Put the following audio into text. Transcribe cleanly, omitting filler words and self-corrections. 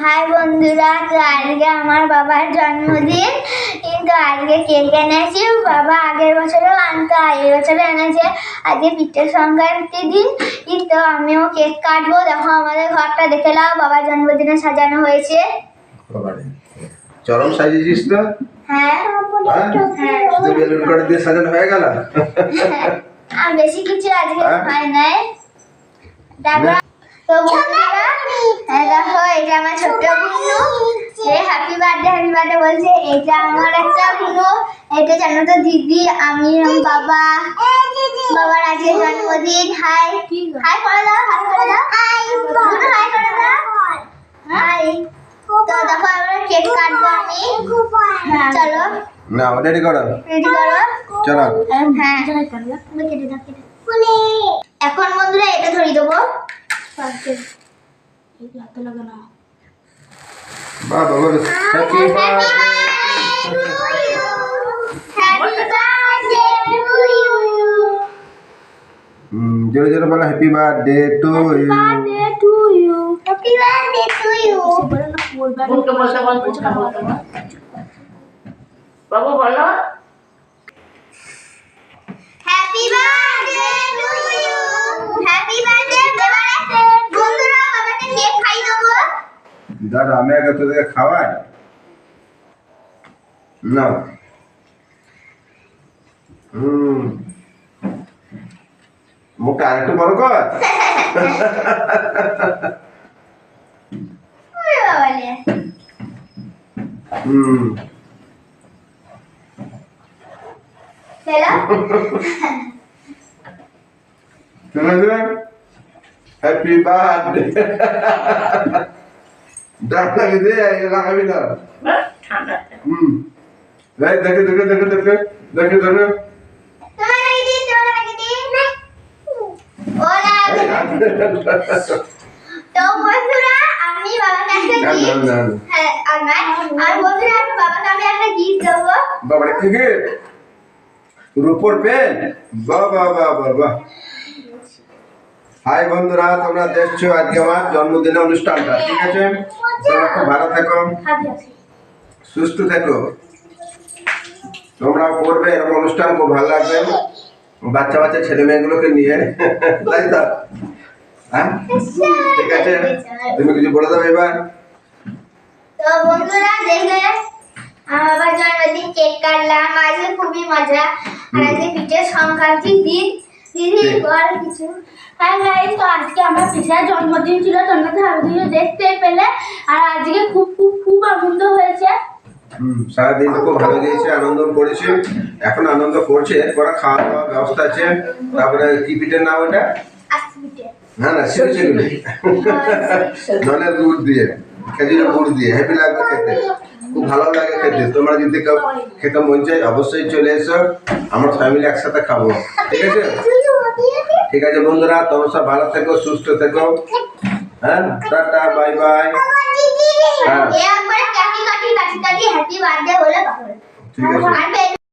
High বন্ধুরা, তো আজকে আমার বাবার জন্মদিন। কিন্তু আজকে কেক এনেছি। বাবা আগের বছরও আনতো, এই বছরও এনেছে। আজকে পিঠের সংক্রান্তি দিন, কিন্তু আমিও কেক কাটবো। দেখো আমাদের ঘরটা দেখে নাও, বাবার জন্মদিনে সাজানো হয়েছে। চরম সাজিয়েছিস তো? হ্যাঁ শুধু বেলুন কাঠি দিয়ে সাজানো হয়ে গেল? আর বেশি কিছু আজকে হয় নাই। তারপর তো বন্ধুরা দেখো, এটা আমার ছোট্ট বুনু। হ্যাপি বার্থডে বলছে। এটা আমার একটা বুনু। এটা জানো তো দিদি, আমি বাবার আজকে জন্মদিন। হাই হাই করে দাও, হাই করে দাও, বুনু হাই করে দাও, হাই। তো দেখো আমরা কেক কাটবো। আমি চলো না, রেডি করো চলো। হ্যাঁ এখন বন্ধুরা এটা ধরিয়ে দেবো। বাবা বলো হ্যাপি জোরে জোরে বলো হ্যাপি বার্থডে টু ইউ। বাবু বলো happy birthday to you, happy birthday. বন্ধুরা বাবাকে কেক খাই দেবো। দাদা আমি আগে তোদেরকে খাওয়াই না। মুখটা আরেকটু বড় কর। ওরে বাবা রে। চলো হ্যাপি বার্থডে। ডাক লাগে দে, লাগাবি না। ঠান্ডা দেখে দেখে দেখে দেখে দেখে দেখে তোমার লাগি দি, তোমার লাগি দি। ওলা তো বন্ধুরা আমি বাবাকে একটা গিফট, হ্যাঁ আর বন্ধুরা আমি বাবাকে একটা গিফট দেবো। বাবা কি গিফট? রূপোর পেন। বাবা বাবা বাবা। হাই বন্ধুরা, তোমরা দেখছো আজকে আমার জন্মদিনের অনুষ্ঠানটা, ঠিক আছে? তোমরা খুব ভালো থেকো, সুস্থ থেকো। তোমরা করবে এরকম অনুষ্ঠান, খুব ভালো লাগবে বাচ্চা বাচ্চা ছেলে মেয়েগুলোকে নিয়ে, তাই তো? হ্যাঁ ঠিক আছে, তুমি কিছু বলে দেবে এবার। তো বন্ধুরা দেখলে আমার বাবার জন্মদিন, কেক কাটলাম আজকে, খুবই মজা। আর আজকে পিঠের সংক্রান্তির দিন। দিদি আর কিছু হ্যাঁ গাইস, তো আজকে আমার পিসার জন্মদিন ছিল, তোমরা তো ভিডিও দেখতে পেলে। আর আজকে খুব খুব খুব আনন্দ হয়েছে। সারাদিন খুব ভালো গিয়েছে, আনন্দ করেছি। এখন আনন্দ করছে, এরপরে খাওয়া দাওয়ার ব্যবস্থা আছে। তারপরে কি পিঠের নাম ওটা? আজকে পিঠে না না শিরচিগুলি, নলের গুড় দিয়ে, খেজুরের গুড় দিয়ে হেভি লাগবে খেতে, খুব ভালো লাগে খেতে। তোমরা যদি কেউ খেতে মন চাই অবশ্যই চলে এসো, আমার ফ্যামিলি একসাথে খাবো, ঠিক আছে? ঠিক আছে বন্ধুরা, তোমরা সব ভালো থেকো, সুস্থ থেকো। হ্যাঁ, টাটা, বাই বাই। হ্যাঁ একবারে কাটি কাটি হ্যাপি বার্থডে বলে ঠিক আছে।